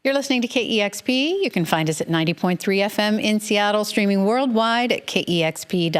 You're listening to KEXP. You can find us at 90.3 FM in Seattle, streaming worldwide at kexp.org.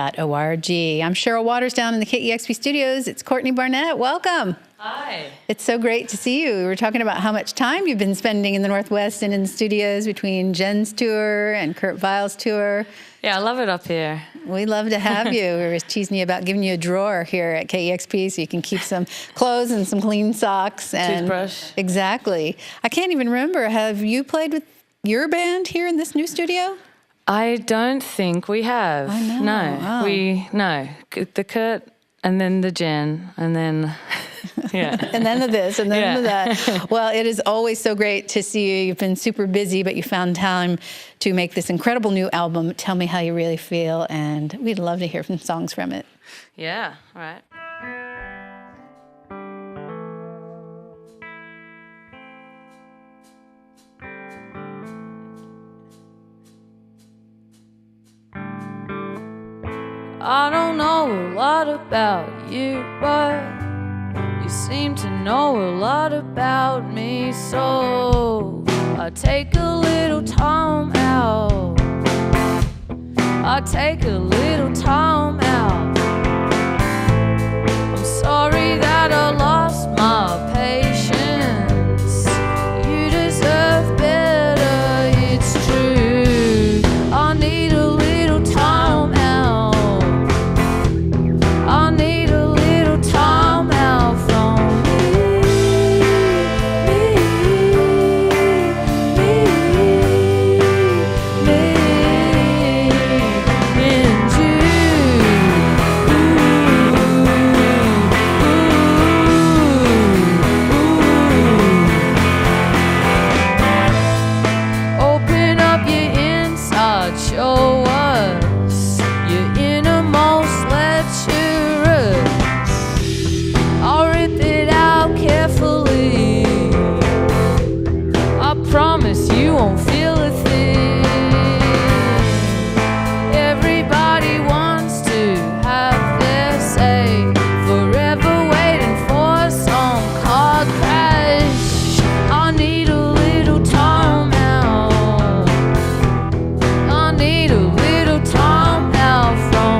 I'm Cheryl Waters down in the KEXP studios. It's Courtney Barnett. Welcome. Hi. It's so great to see you. We were talking about how much time you've been spending in the Northwest and in the studios between Jen's tour and Kurt Weill's tour. Yeah, I love it up here. We love to have you. We were teasing you about giving you a drawer here at KEXP so you can keep some clothes and some clean socks. And toothbrush. Exactly. I can't even remember. Have you played with your band here in this new studio? I don't think we have. I know. No, no. The Kurt and then the Jen and then, yeah. And then the this and then the Yeah. that. Well, it is always so great to see you. You've been super busy, but you found time to make this incredible new album, Tell Me How You Really Feel, and we'd love to hear some songs from it. Yeah, all right. I don't know a lot about you, but you seem to know a lot about me, so I take a little time out. I take a little time out. I'm sorry that I lost my patience. You deserve better, it's true. I need a little time out. I need a little time out from me and you. Open up your inside, show us your innermost lecherous. I'll rip it out carefully. I promise you won't feel a thing. Everybody wants to have their say, forever waiting for some car crash. I need a little time out. I need a little time out from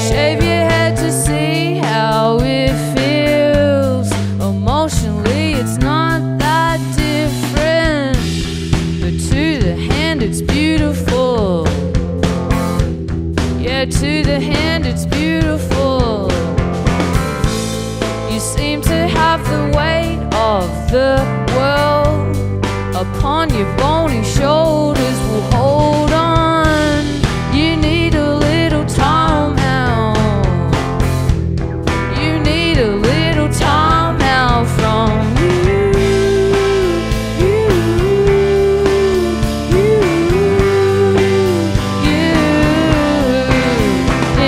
shave your head to see how it feels. Emotionally, it's not that different, but to the hand, it's beautiful. Yeah, to the hand, it's beautiful. You seem to have the weight of the world upon your bony shoulders. Will hold on. You need a little time out. You need a little time out from you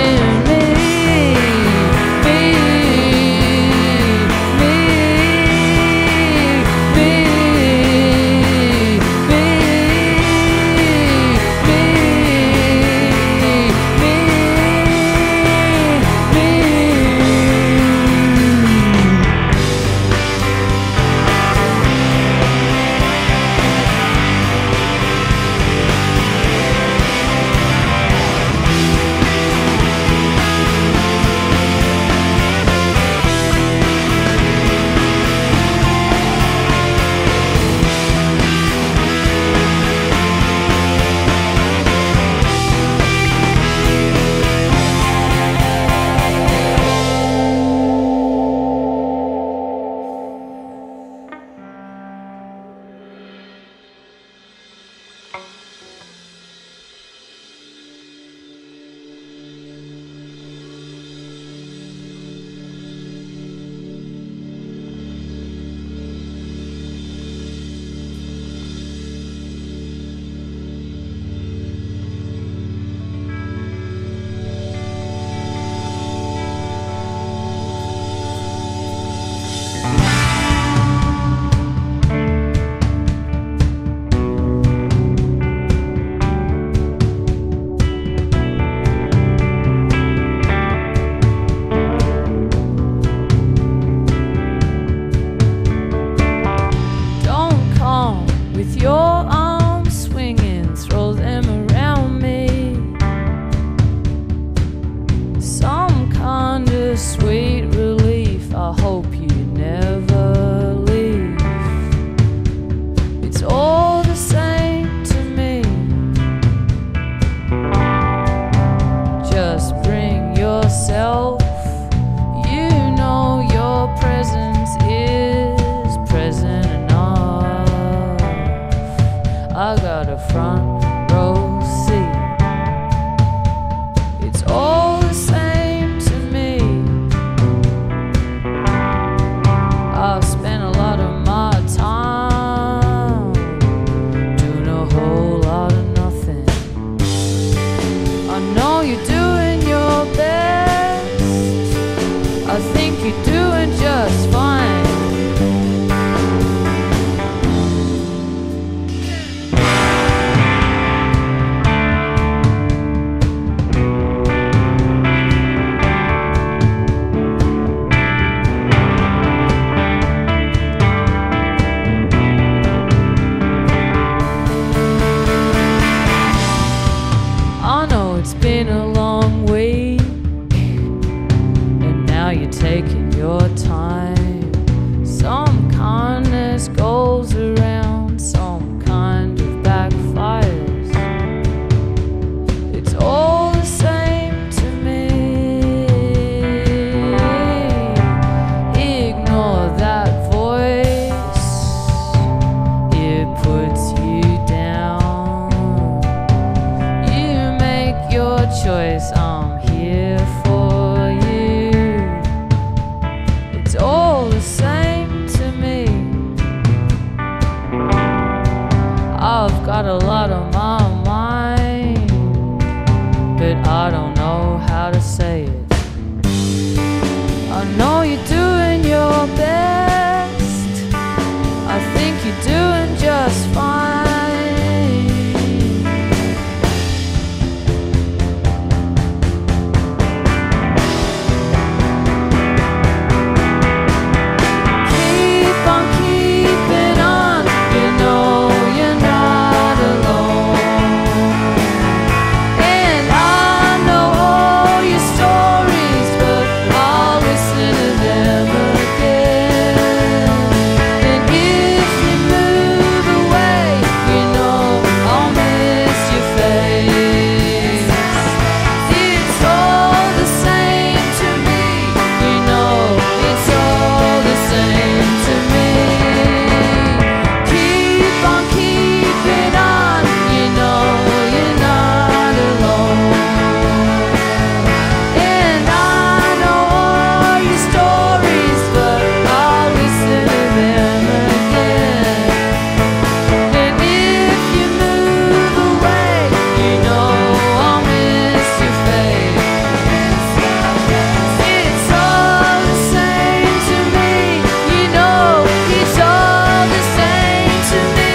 and me. sweet relief. I hope you never leave. It's all the same to me. Just bring yourself. You know your presence is present enough. I got a front row seat. It's all the same to me. I've spent a lot of my time doing a whole lot of nothing. I know you're doing your best. I think you're doing just fine. I know it's been a long week, and now you're taking your time. Some kindness goes around, some kind of backfires. It's all the same to me. Ignore that voice, it puts you down. You make your choice, I'm here for you. It's all the same to me. I've got a lot on my mind, but I don't know how to say it. I know you're doing your best. I think you're doing just fine. Keep on keeping on. You know you're not alone. And I know all your stories, but I'll listen to them again. And if you move away, you know I'll miss your face. It's all the same to me. You know it's all the same to me. Keep on keeping on. You know you're not alone. And I know all your stories, but I'll listen to them again. And if you move away, you know I'll miss your face. It's all the same to me. You know it's all the same to me.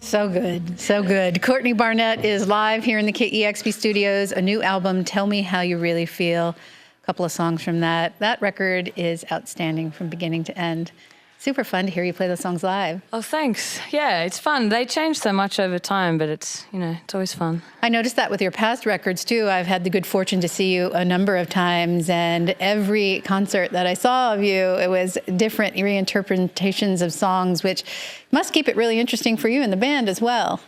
So good, so good. Courtney Barnett is live here in the KEXP studios. A new album, Tell Me How You Really Feel. A couple of songs from that. That record is outstanding from beginning to end. Super fun to hear you play those songs live. Oh, thanks. Yeah, it's fun. They change so much over time, but it's always fun. I noticed that with your past records, too. I've had the good fortune to see you a number of times, and every concert that I saw of you, it was different reinterpretations of songs, which must keep it really interesting for you and the band as well.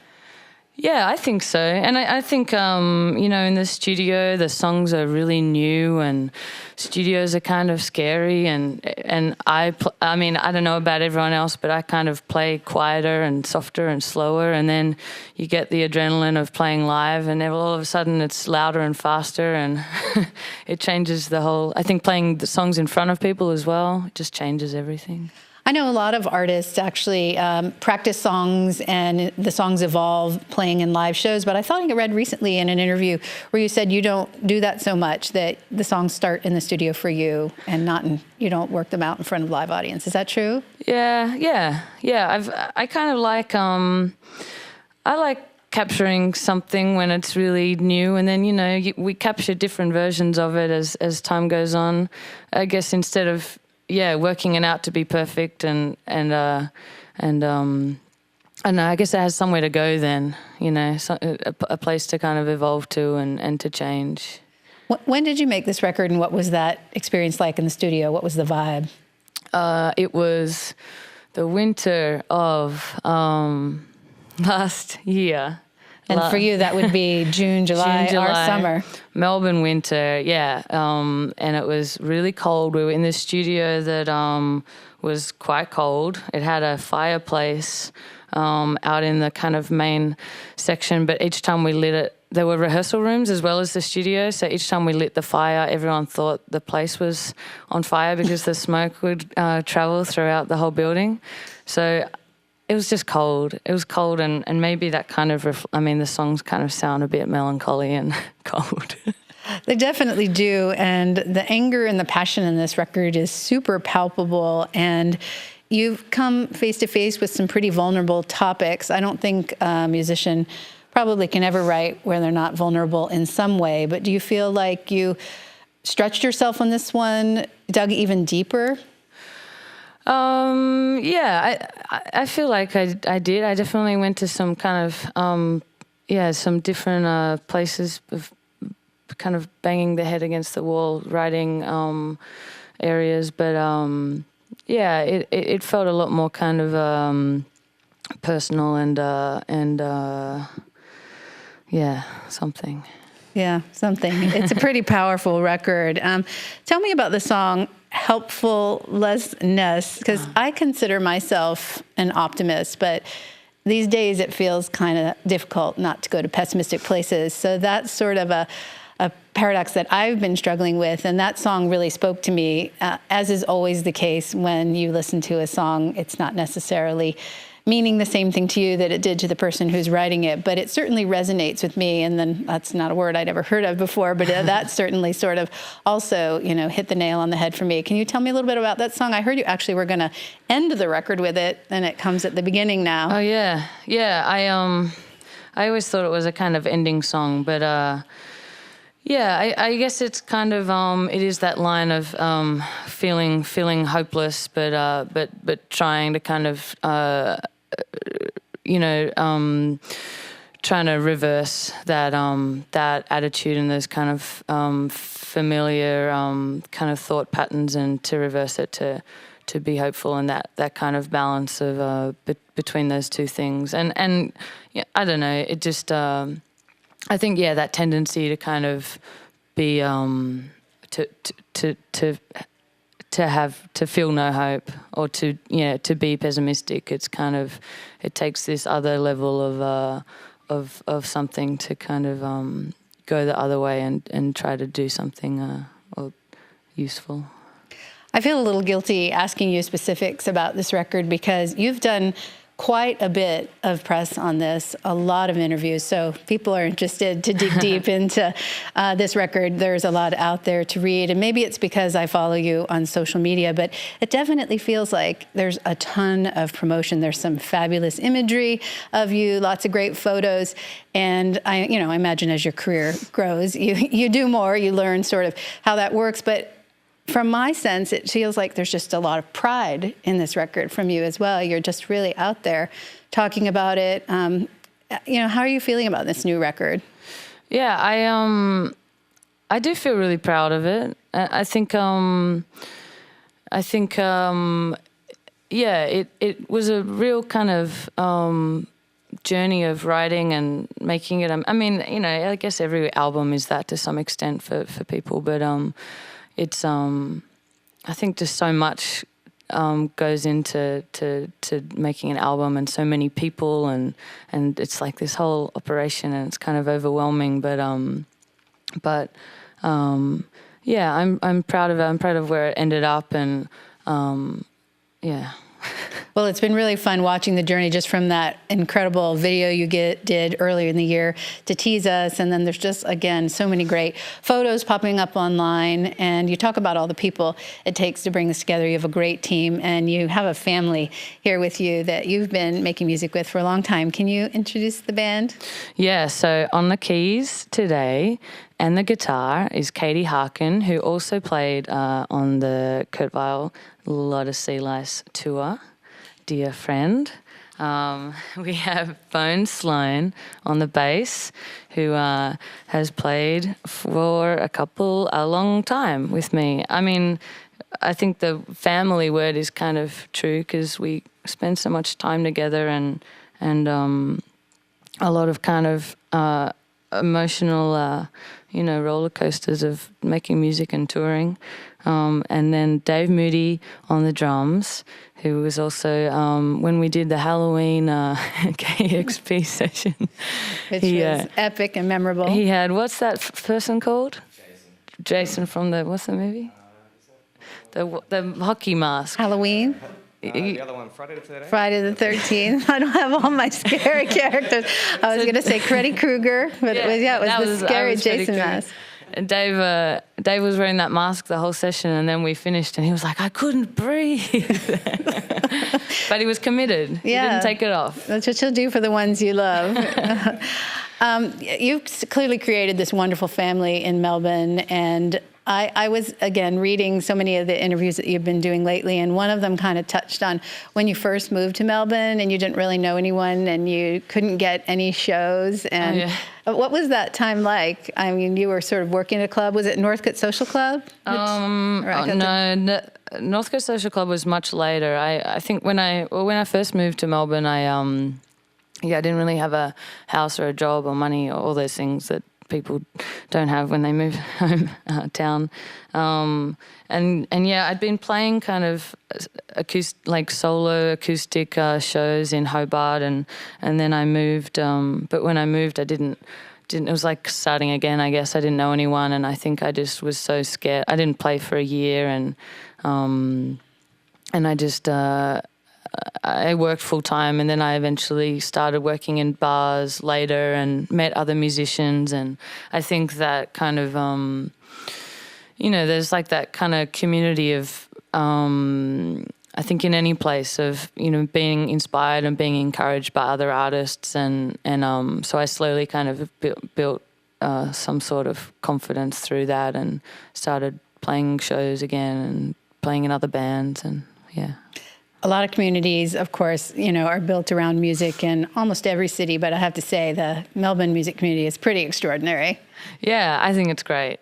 Yeah, I think so. And I think, you know, in the studio, the songs are really new and studios are kind of scary. And I mean, I don't know about everyone else, but I kind of play quieter and softer and slower. And then you get the adrenaline of playing live and then all of a sudden it's louder and faster and it changes the whole, I think playing the songs in front of people as well, it just changes everything. I know a lot of artists actually practice songs and the songs evolve playing in live shows, but I thought I read recently in an interview where you said you don't do that so much, that the songs start in the studio for you and you don't work them out in front of live audience. Is that true? Yeah. I kind of like, I like capturing something when it's really new, and then, you know, we capture different versions of it as time goes on. I guess instead of working it out to be perfect and I guess it has somewhere to go then, you know, a place to kind of evolve to and to change. When did you make this record, and what was that experience like in the studio? What was the vibe? It was the winter of last year. And for you, that would be June, July, our summer. Melbourne winter, yeah. And it was really cold. We were in this studio that was quite cold. It had a fireplace out in the kind of main section, but each time we lit it, there were rehearsal rooms as well as the studio. So each time we lit the fire, everyone thought the place was on fire because the smoke would travel throughout the whole building. So it was just cold. It was cold, and maybe that kind of, the songs kind of sound a bit melancholy and cold. They definitely do, and the anger and the passion in this record is super palpable, and you've come face to face with some pretty vulnerable topics. I don't think a musician probably can ever write where they're not vulnerable in some way, but do you feel like you stretched yourself on this one, dug even deeper? I feel like I did. I definitely went to some kind of, some different places of kind of banging the head against the wall, writing areas. But, it felt a lot more kind of personal and something. Yeah, something. It's a pretty powerful record. Tell me about the song Helpfulness, because I consider myself an optimist, but these days it feels kind of difficult not to go to pessimistic places. So that's sort of a paradox that I've been struggling with, and that song really spoke to me, as is always the case when you listen to a song. It's not necessarily meaning the same thing to you that it did to the person who's writing it, but it certainly resonates with me. And then that's not a word I'd ever heard of before, but that certainly sort of also, you know, hit the nail on the head for me. Can you tell me a little bit about that song? I heard you actually were going to end the record with it, and it comes at the beginning now. Oh yeah. I always thought it was a kind of ending song, but I guess it's kind of it is that line of feeling hopeless, but trying to kind of trying to reverse that that attitude and those kind of familiar kind of thought patterns, and to reverse it to be hopeful, and that kind of balance of between those two things. And yeah, I don't know, it just I think that tendency to kind of be to feel no hope, or to be pessimistic. It's kind of, it takes this other level of something to kind of go the other way and try to do something useful. I feel a little guilty asking you specifics about this record because you've done quite a bit of press on this, a lot of interviews. So if people are interested to dig deep into this record, there's a lot out there to read. And maybe it's because I follow you on social media, but it definitely feels like there's a ton of promotion. There's some fabulous imagery of you, lots of great photos. And I imagine as your career grows, you do more, you learn sort of how that works. But from my sense, it feels like there's just a lot of pride in this record from you as well. You're just really out there talking about it. How are you feeling about this new record? Yeah, I do feel really proud of it. I think it was a real kind of journey of writing and making it. I mean, you know, I guess every album is that to some extent for people, but it's I think just so much goes into to making an album, and so many people, and it's like this whole operation, and it's kind of overwhelming. But yeah, I'm proud of it. I'm proud of where it ended up, and yeah. Well, it's been really fun watching the journey just from that incredible video you did earlier in the year to tease us. And then there's just, again, so many great photos popping up online. And you talk about all the people it takes to bring this together. You have a great team, and you have a family here with you that you've been making music with for a long time. Can you introduce the band? Yeah, so on the keys today and the guitar is Katie Harkin, who also played on the Kurt Weill Lot of Sea Lice tour, dear friend. We have Bone Sloan on the bass, who has played for a long time with me. I mean, I think the family word is kind of true because we spend so much time together, and a lot of kind of emotional, roller coasters of making music and touring. And then Dave Moody on the drums, who was also, when we did the Halloween KEXP session. Which was epic and memorable. He had, what's that person called? Jason from what's the movie? The hockey mask. Halloween? The other one, Friday the 13th. Friday the 13th. I don't have all my scary characters. I was going to say Freddy Krueger, but it was the scary Jason mask. And Dave was wearing that mask the whole session, and then we finished, and he was like, I couldn't breathe. But he was committed. Yeah. He didn't take it off. That's what you'll do for the ones you love. You've clearly created this wonderful family in Melbourne, and I was, again, reading so many of the interviews that you've been doing lately, and one of them kind of touched on when you first moved to Melbourne and you didn't really know anyone and you couldn't get any shows. And what was that time like? I mean, you were sort of working at a club. Was it Northcote Social Club? No, Northcote Social Club was much later. I think when I first moved to Melbourne, I didn't really have a house or a job or money or all those things that people don't have when they move home town, and I'd been playing kind of solo acoustic shows in Hobart, and then I moved. But when I moved, I didn't. It was like starting again. I guess I didn't know anyone, and I think I just was so scared. I didn't play for a year, and I just. I worked full time, and then I eventually started working in bars later and met other musicians. And I think that kind of, there's like that kind of community of, I think in any place of, being inspired and being encouraged by other artists. And so I slowly kind of built some sort of confidence through that and started playing shows again and playing in other bands, and yeah. A lot of communities, of course, are built around music in almost every city, but I have to say the Melbourne music community is pretty extraordinary. Yeah, I think it's great.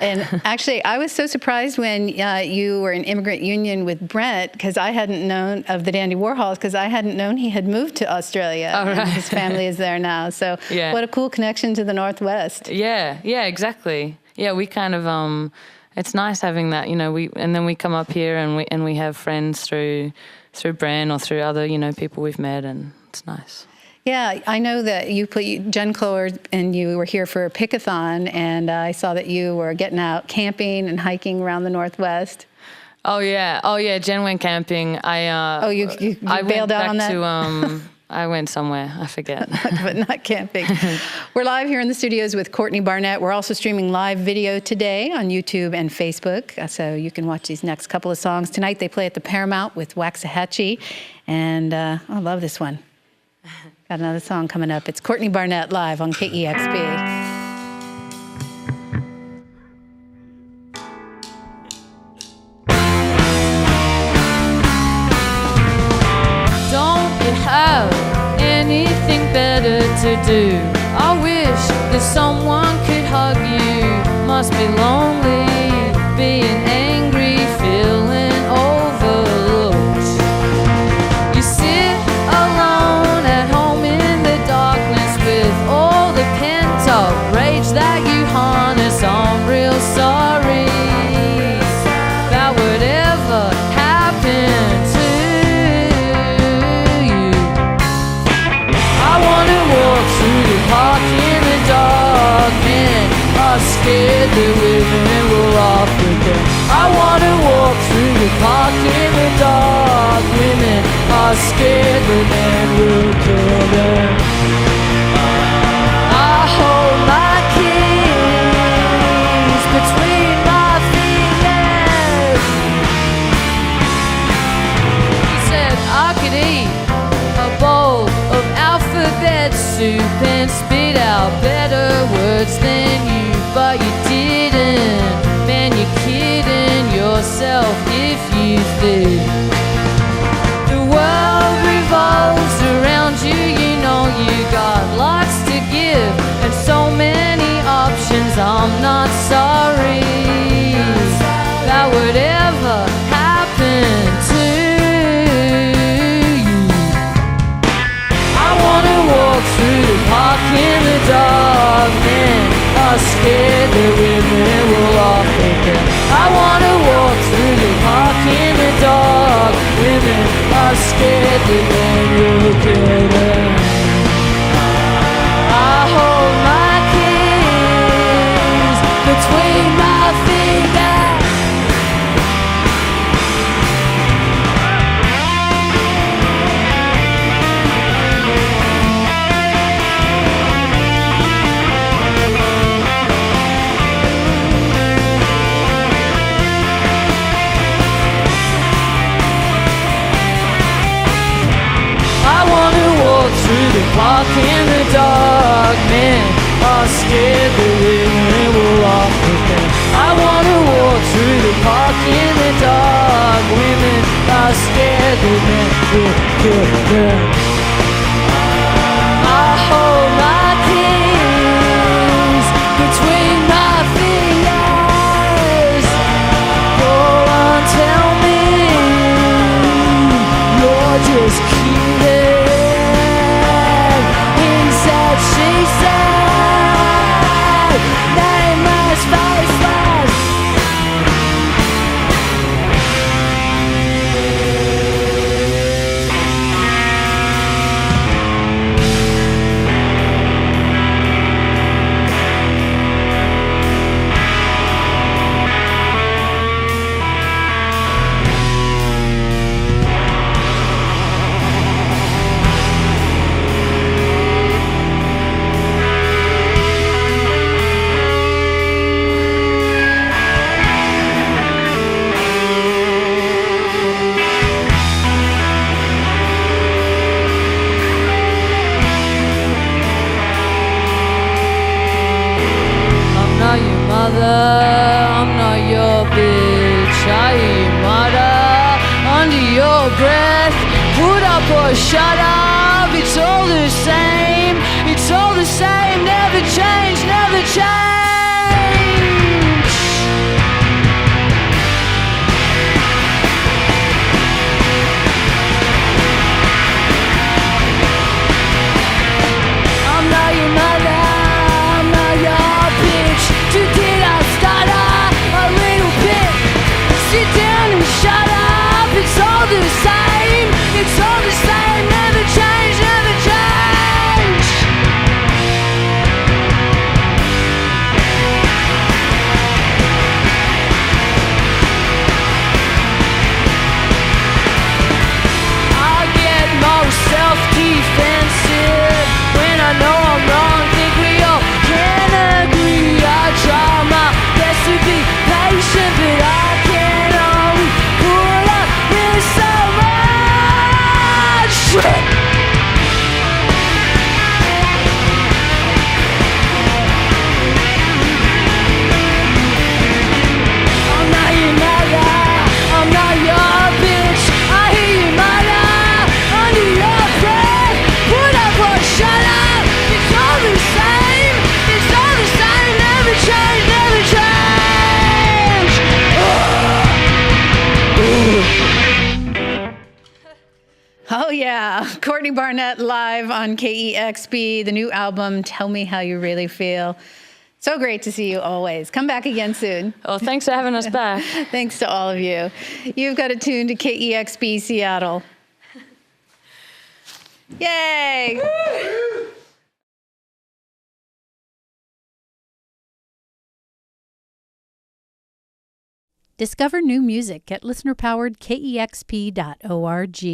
And actually, I was so surprised when you were in immigrant union with Brent, because I hadn't known of the Dandy Warhols, because I hadn't known he had moved to Australia. Oh, right. And his family is there now. So What a cool connection to the Northwest. Yeah, exactly. Yeah, we kind of... it's nice having that, and then we come up here and we have friends through Bren or through other, people we've met, and it's nice. Yeah, I know that you Jen Clower, and you were here for a Pickathon, and I saw that you were getting out camping and hiking around the Northwest. Oh yeah, Jen went camping. You bailed out on that? I went somewhere, I forget. But not camping. We're live here in the studios with Courtney Barnett. We're also streaming live video today on YouTube and Facebook, so you can watch these next couple of songs. Tonight they play at the Paramount with Waxahachie, and I love this one. Got another song coming up. It's Courtney Barnett live on KEXP. Have anything better to do? I wish that someone could hug you. Must be lonely, being angry, feeling overlooked. You sit alone at home in the scared that women will laugh at them. I wanna walk through the park in the dark. Women are scared that men will kill them. I hold my keys between my fingers. He said I could eat a bowl of alphabet soup and spit out better words than you, but you didn't. Man, you're kidding yourself if you think the world revolves around you. You know you got lots to give and so many options. I'm not sorry that would ever happen to you. I wanna walk through the park in the dark. Men are scared that women will laugh at them. I wanna walk through the park in the dark. Women are scared that men will kill them. I hold my keys between my fingers. Through the park in the dark. Men are scared that women will laugh at them. I wanna walk through the park in the dark. Women are scared that men will kill them. I hold my keys between my fingers. Go on, tell me you're just kidding. She said, they must face us. I'm not your bitch. I hear you mutter under your breath. Put up or shut up, it's all the same. It's all the same, never change, never change. I'm not your mother, I'm not your bitch. Today I stutter a little bit. Sit down and shut up. It's all the same. It's all the same. Never change, never change. I get most self-defensive when I know I'm wrong. Think we all can agree. I try my best to be patient, but I can only pull up with so much shit. I'm not your mother, I'm not your bitch. I hear you mutter under your breath. Put up or shut up, it's all the same. It's all the same, never change, never change. Oh, yeah. Courtney Barnett live on KEXP, the new album, Tell Me How You Really Feel. So great to see you always. Come back again soon. Oh, thanks for having us back. Thanks to all of you. You've got it tuned to KEXP Seattle. Yay! Discover new music at listener-powered KEXP.org.